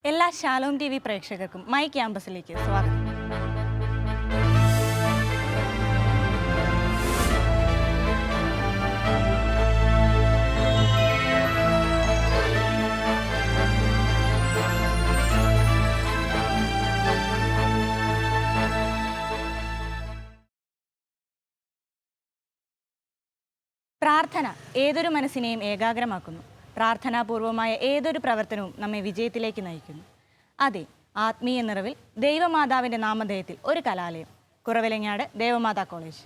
എല്ലാ Shalom TV പ്രേക്ഷകർക്കും my ക്യാമ്പസിലേക്ക് സ്വാഗതം. പ്രാർത്ഥന ഏതൊരു മനസ്സിനെയും ഏകാഗ്രമാക്കുന്നു. പ്രാർത്ഥനാപൂർവമായ ഏതൊരു പ്രവർത്തനവും നമ്മെ വിജയത്തിലേക്ക് നയിക്കുന്നു. അതെ, ആത്മീയ നിറവിൽ ദൈവമാതാവിൻ്റെ നാമധേയത്തിൽ ഒരു കലാലയം, കുറവിലങ്ങാട് ദേവമാതാ കോളേജ്.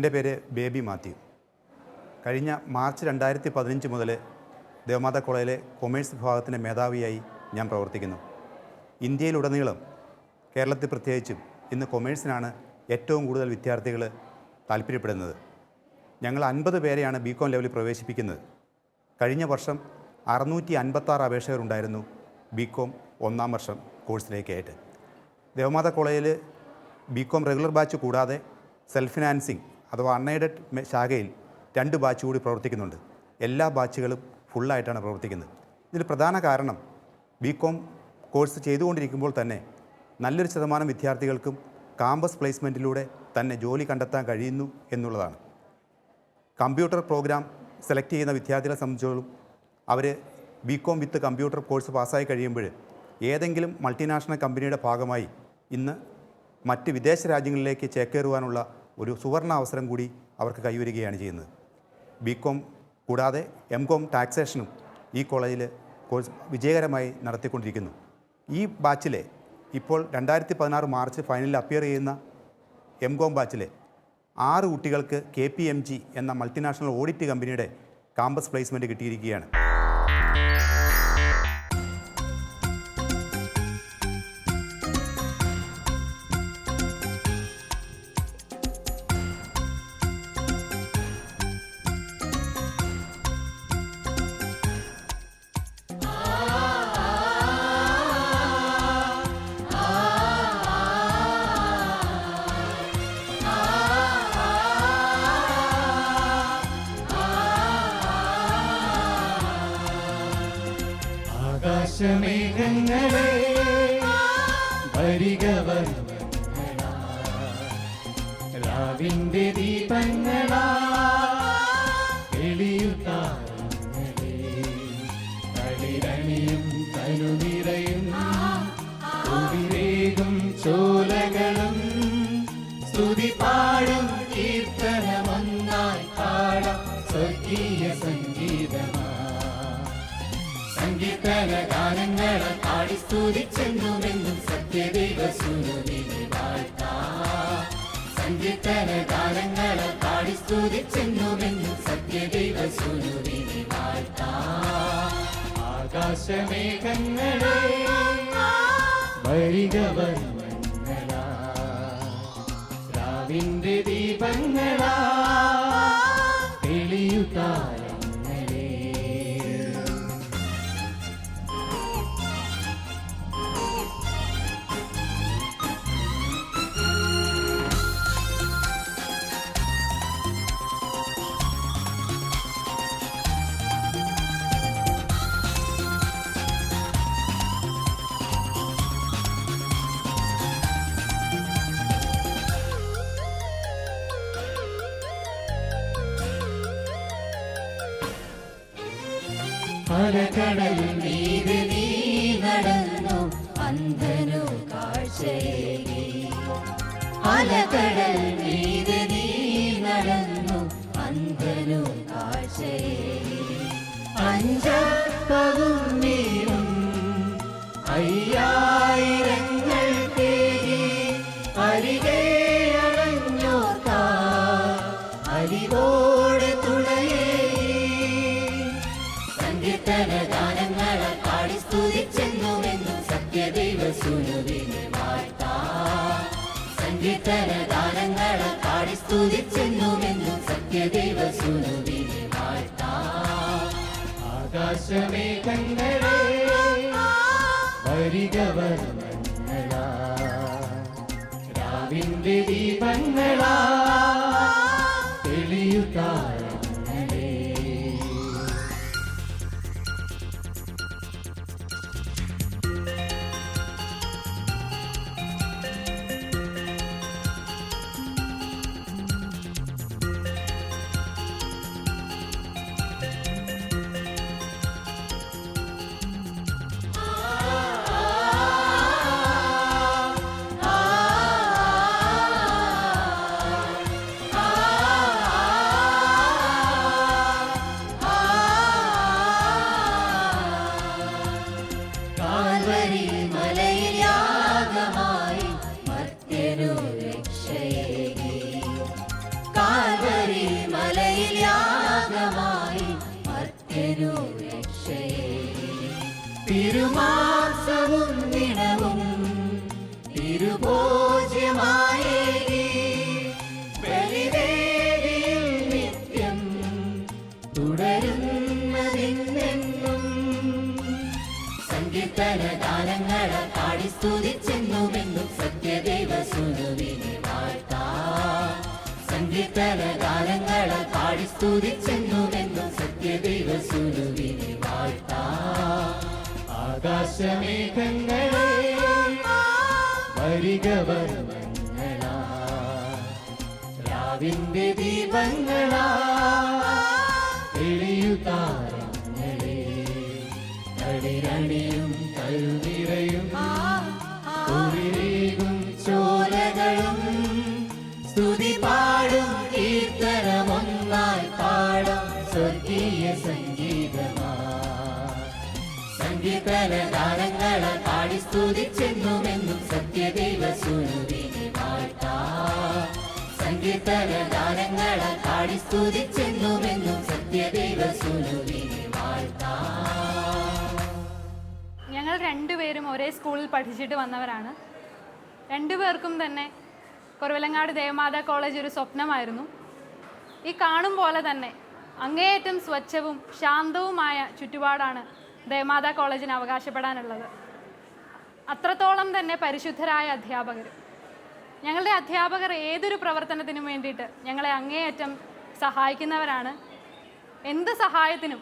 എൻ്റെ പേര് ബേബി മാത്യു. കഴിഞ്ഞ മാർച്ച് 2015 മുതൽ ദേവമാതാ കോളേജിലെ കൊമേഴ്സ് വിഭാഗത്തിൻ്റെ മേധാവിയായി ഞാൻ പ്രവർത്തിക്കുന്നു. ഇന്ത്യയിലുടനീളം, കേരളത്തിൽ പ്രത്യേകിച്ചും ഇന്ന് കൊമേഴ്സിനാണ് ഏറ്റവും കൂടുതൽ വിദ്യാർത്ഥികൾ താല്പര്യപ്പെടുന്നത്. ഞങ്ങൾ 50 പേരെയാണ് ബികോം ലെവലിൽ പ്രവേശിപ്പിക്കുന്നത്. കഴിഞ്ഞ വർഷം 656 അപേക്ഷകരുണ്ടായിരുന്നു ബികോം 1ാം വർഷം കോഴ്സിലേക്കായിട്ട്. ദേവമാതാ കോളേജിൽ ബികോം റെഗുലർ ബാച്ച് കൂടാതെ സെൽഫ് ഫിനാൻസിങ് അഥവാ അൺഎയ്ഡഡ് ശാഖയിൽ 2 ബാച്ച് കൂടി പ്രവർത്തിക്കുന്നുണ്ട്. എല്ലാ ബാച്ചുകളും ഫുള്ളായിട്ടാണ് പ്രവർത്തിക്കുന്നത്. ഇതിന് പ്രധാന കാരണം ബികോം കോഴ്സ് ചെയ്തുകൊണ്ടിരിക്കുമ്പോൾ തന്നെ നല്ലൊരു ശതമാനം വിദ്യാർത്ഥികൾക്കും കാമ്പസ് പ്ലേസ്മെൻറ്റിലൂടെ തന്നെ ജോലി കണ്ടെത്താൻ കഴിയുന്നു എന്നുള്ളതാണ്. കമ്പ്യൂട്ടർ പ്രോഗ്രാം സെലക്ട് ചെയ്യുന്ന വിദ്യാർത്ഥികളെ സംബന്ധിച്ചോളം അവർ ബികോം വിത്ത് കമ്പ്യൂട്ടർ കോഴ്സ് പാസ്സായി കഴിയുമ്പോൾ ഏതെങ്കിലും മൾട്ടിനാഷണൽ കമ്പനിയുടെ ഭാഗമായി ഇന്ന് മറ്റ് വിദേശ രാജ്യങ്ങളിലേക്ക് ചേക്കേറുവാനുള്ള ഒരു സുവർണ അവസരം കൂടി അവർക്ക് കൈവരികയാണ് ചെയ്യുന്നത്. ബികോം കൂടാതെ എംകോം ടാക്സേഷനും ഈ കോളേജിൽ കോഴ്സ് വിജയകരമായി നടത്തിക്കൊണ്ടിരിക്കുന്നു. ഈ ബാച്ചിലെ ഇപ്പോൾ 2016 മാർച്ച് ഫൈനലിൽ അപ്പിയർ ചെയ്യുന്ന എംകോം ബാച്ചിലെ 6 കുട്ടികൾക്ക് KPMG എന്ന മൾട്ടിനാഷണൽ ഓഡിറ്റ് കമ്പനിയുടെ കാമ്പസ് പ്ലേസ്മെൻറ്റ് കിട്ടിയിരിക്കുകയാണ്. ആകാശമേഘങ്ങളെ വരിക രാവിന്റെ ദീപങ്ങളാ തെളിയുതാരങ്ങളെ കളിരണിയും തനുനിറയും കുളിരേകും ചോലകളും സ്തുതി പാടും കീർത്തനമൊന്നായി പാടാം സ്വർഗീയ സംഗീതമാ. സങ്കീർത്തന ഗാനങ്ങളെ പാടി സ്തുതിച്ചെന്നുമെന്നും സത്യദൈവ സുരവിനെ വാഴ്ത്താം. സങ്കീർത്തന ഗാനങ്ങളെ പാടി സ്തുതിച്ചെന്നുമെന്നും സത്യദൈവ സുരവിനെ വാഴ്ത്താം. ആകാശമേഘങ്ങളെ വരിക വർണ്ണങ്ങളാ രാവിന്റെ ദീപങ്ങളാ തെളിയുതാര. അലകടൽ മീതെ നീ നടന്നു അന്ധനു കാഴ്ചയേകി. അലകടൽ മീതെ നീ നടന്നു അന്ധനു കാഴ്ചയേകി. അഞ്ചപ്പവും നീരും 5000 തേകി അരികെ അണഞ്ഞോർക്കാ അരിവോടെ തുണയേ. സങ്കീർത്തന ഗാനങ്ങളെ പാടി സ്തുതിച്ചെന്നുമെന്നും സത്യദൈവ സുരവിനെ വാഴ്ത്താം. സങ്കീർത്തന ഗാനങ്ങളെ പാടി സ്തുതിച്ചെന്നുമെന്നും സത്യദൈവ സുരവിനെ വാഴ്ത്താം. ആകാശമേഘങ്ങളെ വരിക വർണ്ണങ്ങളാ രാവിന്റെ ദീപങ്ങളാ തെളിയുതാര. തിരുമാംസവും നിണവും തിരുഭോജ്യമായി ബലിവേദിയിൽ നിത്യം തുടരുന്നതിന്നെന്നും സങ്കീർത്തന ഗാനങ്ങളെ പാടി സ്തുതിച്ചെന്നുമെന്നും സത്യദൈവസുനുവിനെ വാഴ്ത്താം. സങ്കീർത്തന ഗാനങ്ങളെ പാടി സ്തുതിച്ചെന്നുമെന്നും സത്യദൈവസുനുവിനെ വാഴ്ത്താം. ആകാശമേഘങ്ങളെ വരിക വർണ്ണങ്ങളാ, രാവിന്റെ ദീപങ്ങളാ, തെളിയുതാരങ്ങളെ, തളിരണിയും കരുനിറയും കുളിരേകും ചോലകളും സ്തുതി പാടും കീർത്തനമൊന്നായി പാടും സ്വർഗീയ സംഗീതമാ. സങ്കീർത്തന ഗാനങ്ങളെ പാടി സ്തുതിച്ചെന്നുമെന്നും സത്യദൈവസുനുവിനെ വാഴ്ത്താം. സങ്കീർത്തന ഗാനങ്ങളെ പാടി സ്തുതിച്ചെന്നുമെന്നും സത്യദൈവസുനുവിനെ വാഴ്ത്താം. ഞങ്ങൾ രണ്ടുപേരും ഒരേ സ്കൂളിൽ പഠിച്ചിട്ട് വന്നവരാണ്. രണ്ടുപേർക്കും തന്നെ കുറവിലങ്ങാട് ദേവമാതാ കോളേജ് ഒരു സ്വപ്നമായിരുന്നു. ഈ കാണും പോലെ തന്നെ അങ്ങേയറ്റം സ്വച്ഛവും ശാന്തവുമായ ചുറ്റുപാടാണ് ദേവമാതാ കോളേജിന് അവകാശപ്പെടാനുള്ളത്. അത്രത്തോളം തന്നെ പരിശുദ്ധരായ അധ്യാപകർ. ഞങ്ങളുടെ അധ്യാപകർ ഏതൊരു പ്രവർത്തനത്തിനും വേണ്ടിയിട്ട് ഞങ്ങളെ അങ്ങേയറ്റം സഹായിക്കുന്നവരാണ്. എന്ത് സഹായത്തിനും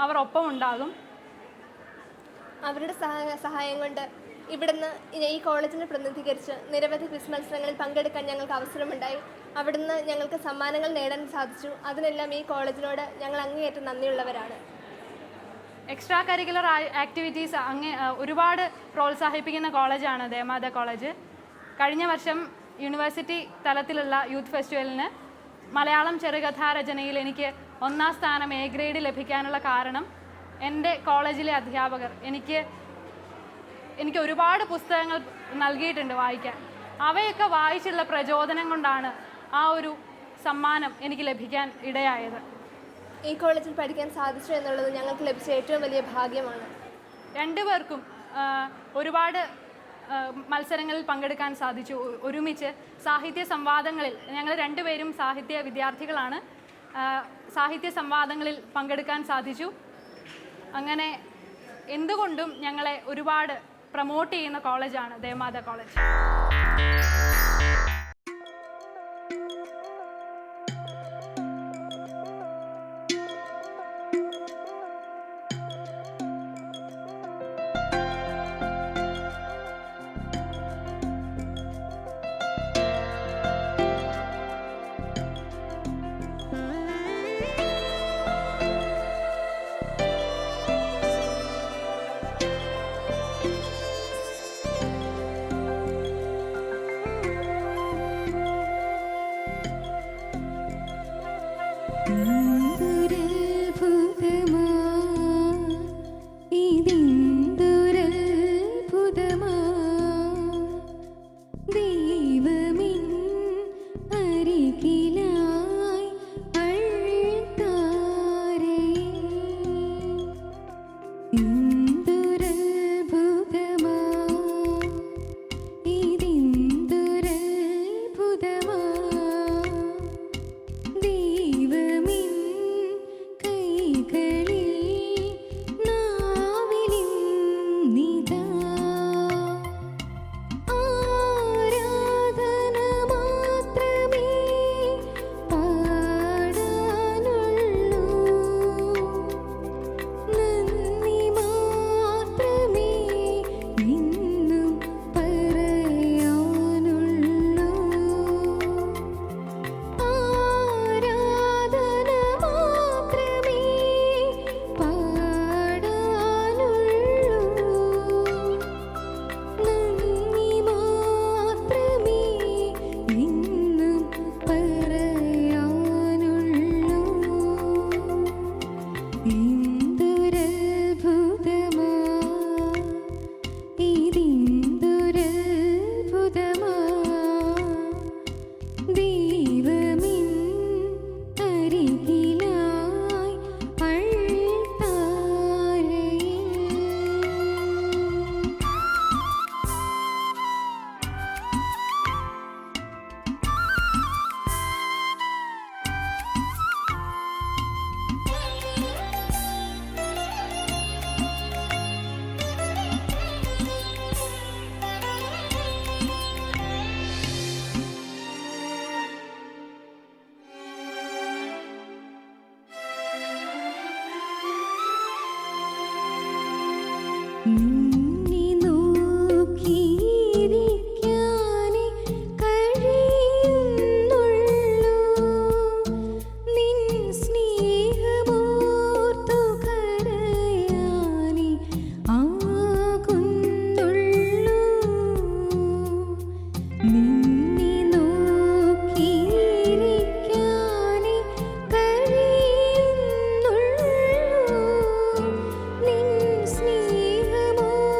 അവർ ഒപ്പമുണ്ടാകും. അവരുടെ സഹായം കൊണ്ട് ഇവിടുന്ന് ഈ കോളേജിനെ പ്രതിനിധീകരിച്ച് നിരവധി ക്വിസ് മത്സരങ്ങളിൽ പങ്കെടുക്കാൻ ഞങ്ങൾക്ക് അവസരമുണ്ടായി. അവിടുന്ന് ഞങ്ങൾക്ക് സമ്മാനങ്ങൾ നേടാൻ സാധിച്ചു. അതിനെല്ലാം ഈ കോളേജിനോട് ഞങ്ങൾ അങ്ങേയറ്റം നന്ദിയുള്ളവരാണ്. എക്സ്ട്രാ കരിക്കുലർ ആക്ടിവിറ്റീസ് ഒരുപാട് പ്രോത്സാഹിപ്പിക്കുന്ന കോളേജാണ് ദേവമാതാ കോളേജ്. കഴിഞ്ഞ വർഷം യൂണിവേഴ്സിറ്റി തലത്തിലുള്ള യൂത്ത് ഫെസ്റ്റിവലിന് മലയാളം ചെറുകഥാരചനയിൽ എനിക്ക് 1ാം സ്ഥാനം എ ഗ്രേഡ് ലഭിക്കാനുള്ള കാരണം എൻ്റെ കോളേജിലെ അധ്യാപകർ എനിക്ക് ഒരുപാട് പുസ്തകങ്ങൾ നൽകിയിട്ടുണ്ട് വായിക്കാൻ. അവയൊക്കെ വായിച്ചുള്ള പ്രചോദനം കൊണ്ടാണ് ആ ഒരു സമ്മാനം എനിക്ക് ലഭിക്കാൻ ഇടയായത്. ഈ കോളേജിൽ പഠിക്കാൻ സാധിച്ചു എന്നുള്ളത് ഞങ്ങൾക്ക് ലഭിച്ച ഏറ്റവും വലിയ ഭാഗ്യമാണ്. രണ്ടുപേർക്കും ഒരുപാട് മത്സരങ്ങളിൽ പങ്കെടുക്കാൻ സാധിച്ചു. ഒരുമിച്ച് സാഹിത്യ സംവാദങ്ങളിൽ ഞങ്ങൾ രണ്ടുപേരും സാഹിത്യ വിദ്യാർത്ഥികളാണ്. സാഹിത്യ സംവാദങ്ങളിൽ പങ്കെടുക്കാൻ സാധിച്ചു. അങ്ങനെ എന്തുകൊണ്ടും ഞങ്ങളെ ഒരുപാട് പ്രൊമോട്ട് ചെയ്യുന്ന കോളേജാണ് ദേവമാതാ കോളേജ്. ഇന്ദുരൽ നിന്നെ നോക്കിയിരിക്കാനേ കഴിയുന്നുള്ളൂ. നിൻ സ്നേഹമോർത്തു കരയാനേ ആകുന്നുള്ളൂ. നിന്നെ നോക്കിയിരിക്കാനേ കഴിയുന്നുള്ളൂ. നിൻ സ്നേഹമോർത്തു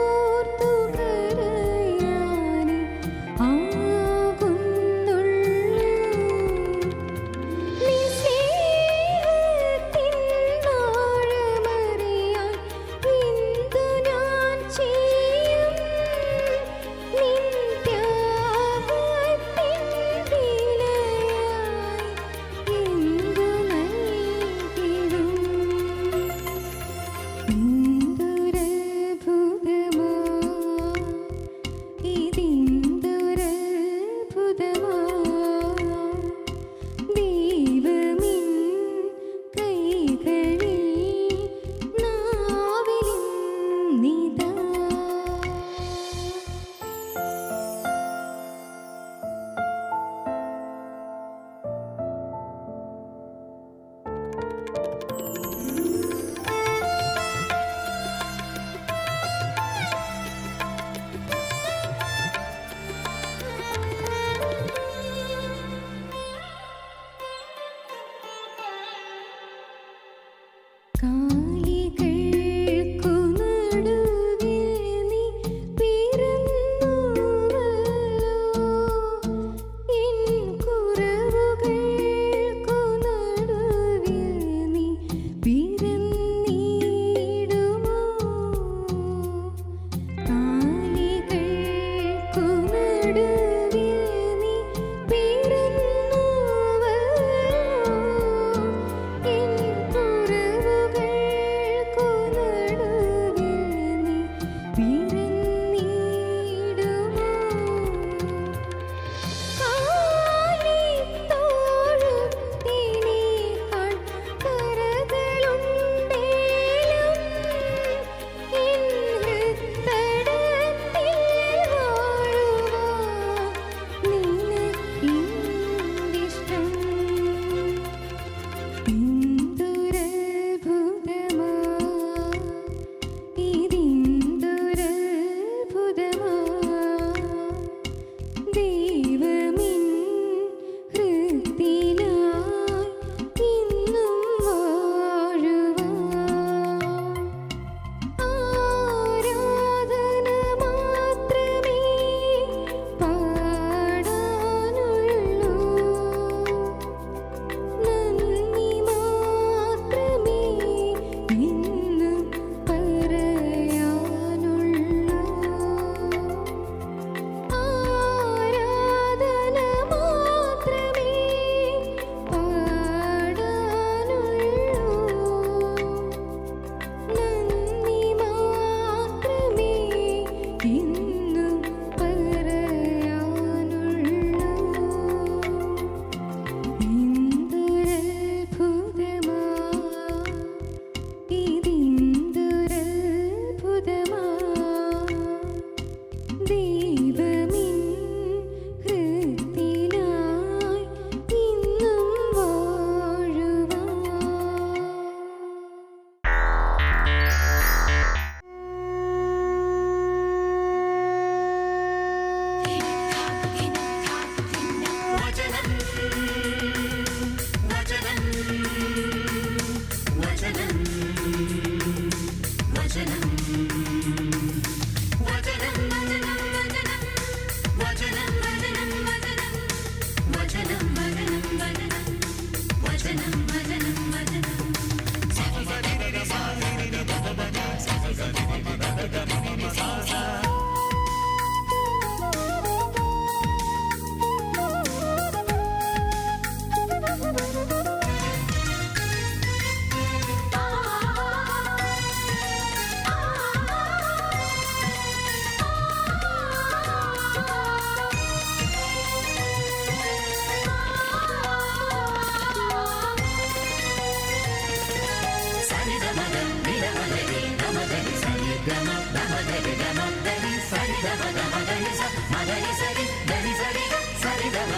വചനം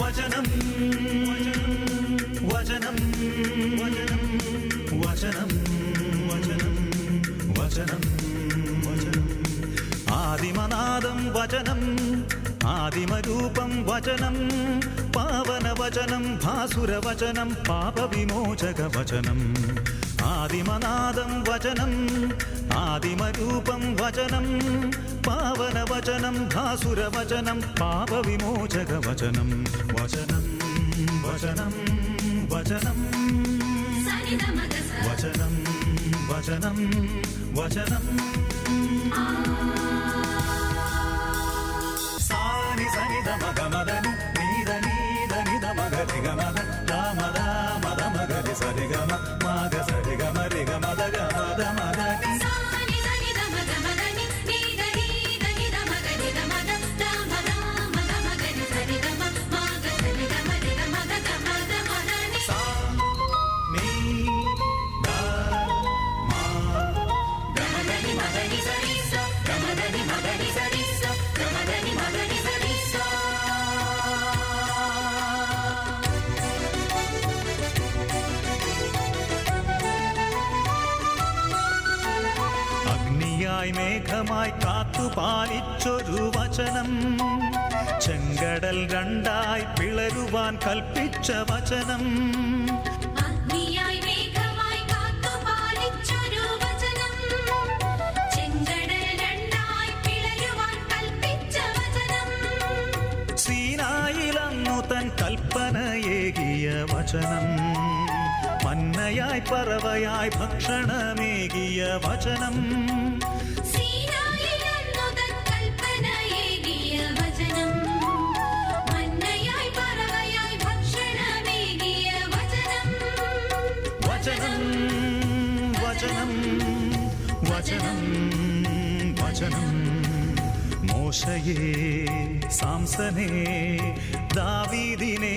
വചനം വചനം വചനം വചനം വചനം ആദിമനാദം വചനം ആദിമരൂപം വചനം പാവനവചനം ഭാസുരവചനം പാപവിമോചകവചനം ആദിമനാദം വചനം ആദിമരൂപം വചനം പാവനവചനം ഭാസുരവചനം പാപവിമോചകവചനം വചനം വചനം വചനം വചനം വചനം വചനം സാനി സനി ദമ ഗമദനി നീദ നീദ നിദ മഗരി ഗമദ ദമദ മദ മഗരി സരി ഗമ മഗ സരി ഗമ രി ഗമദ ഗമദ മദനി മേഘമായി കാത്തുപാലിച്ചൊരു വചനം ചെങ്കടൽ രണ്ടായി പിളരുവാൻ കൽപ്പിച്ച വചനം സീനായിലന്നു തൻ കൽപ്പനയേകിയ വചനം മന്നയായി പറവയായി ഭക്ഷണമേകിയ വചനം വചനം വചനം വചനം മോശയെ സാംസനെ ദാവീദിനെ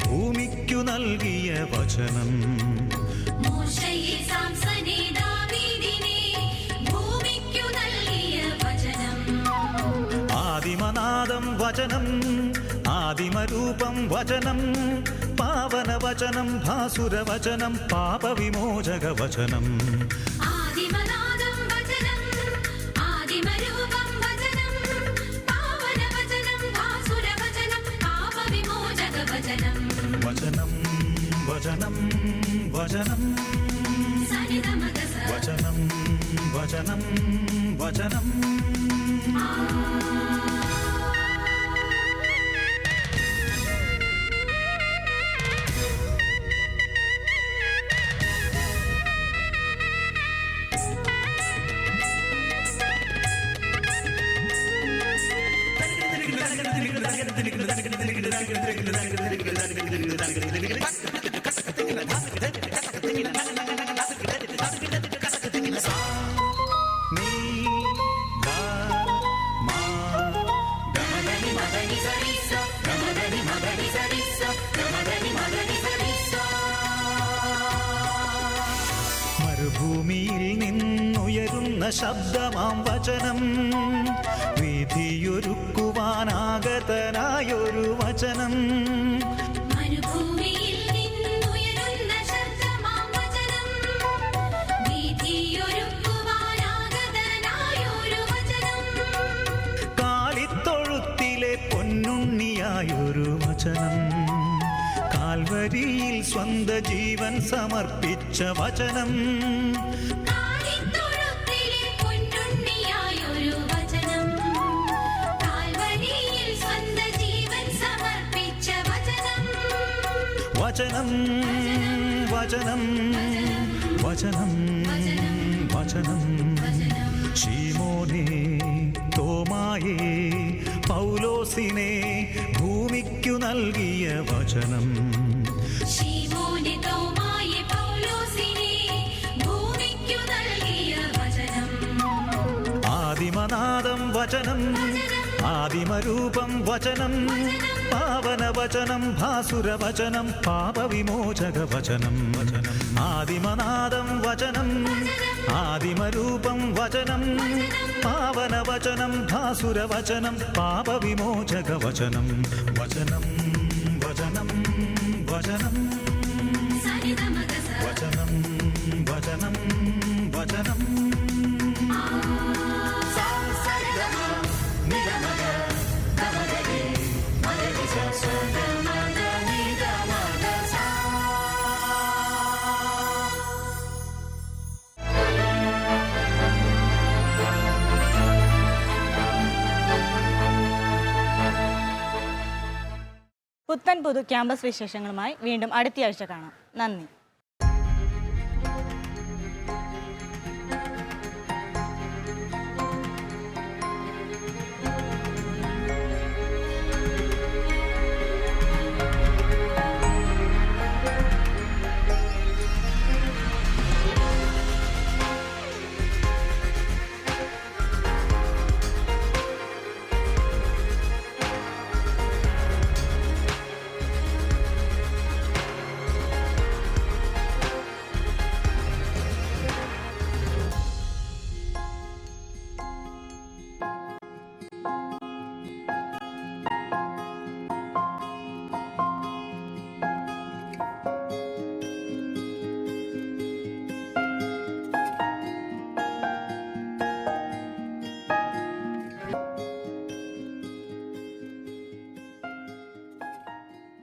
ഭൂമിക്കു നൽകിയ വചനം ആദിമനാദം വചനം ആദിമരൂപം വചനം പാവനവചനം ഭാസുരവചനം പാപവിമോചകവചനം വചനം വചനം വചനം വചനം വചനം വചനം മരുഭൂമിയിൽ നിന്നുയരുന്ന ശബ്ദമാം വചനം വിധിയൊരുക്കുവാനാഗതനായൊരു വചനം കാലിത്തൊഴുത്തിലെ പൊന്നുണ്ണിയായൊരു വചനം കാൽവരിയിൽ സ്വന്ത ജീവൻ സമർപ്പിച്ച വചനം വചനം വചനം വചനം വചനം ശീമോനെ തോമായെ പൗലോസിനെ ഭൂമിക്കു നൽകിയ വചനം ആദിമനാദം വചനം ആദിമരൂപം വചനം പാവനവചനം ഭാസുരവചനം പാപവിമോചകവചനം ആദിമനാദം വചനം ആദിമരൂപം വചനം പാവനവചനം ഭാസുരവചനം പാപവിമോചകവചനം വചനം വചനം വചനം വചനം വചനം വചനം പുത്തൻ പുതു ക്യാമ്പസ് വിശേഷങ്ങളുമായി വീണ്ടും അടുത്തയാഴ്ച കാണാം. നന്ദി.